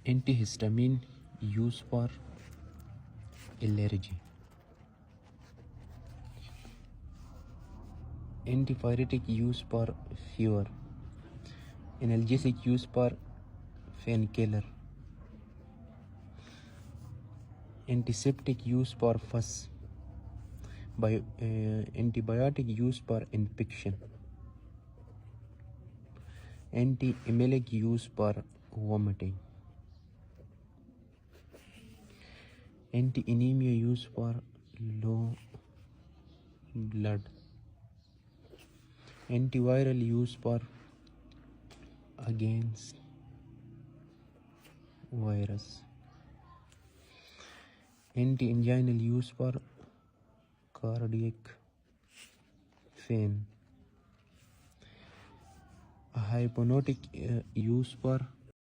Antihistamine used for allergy. Antipyretic used for fever. Analgesic used for painkiller. Antiseptic used for fuss. Antibiotic used for infection. Anti-emetic used for vomiting. Anti-anemia used for low blood. Antiviral used for against virus. Anti-anginal used for cardiac pain. A hypnotic used for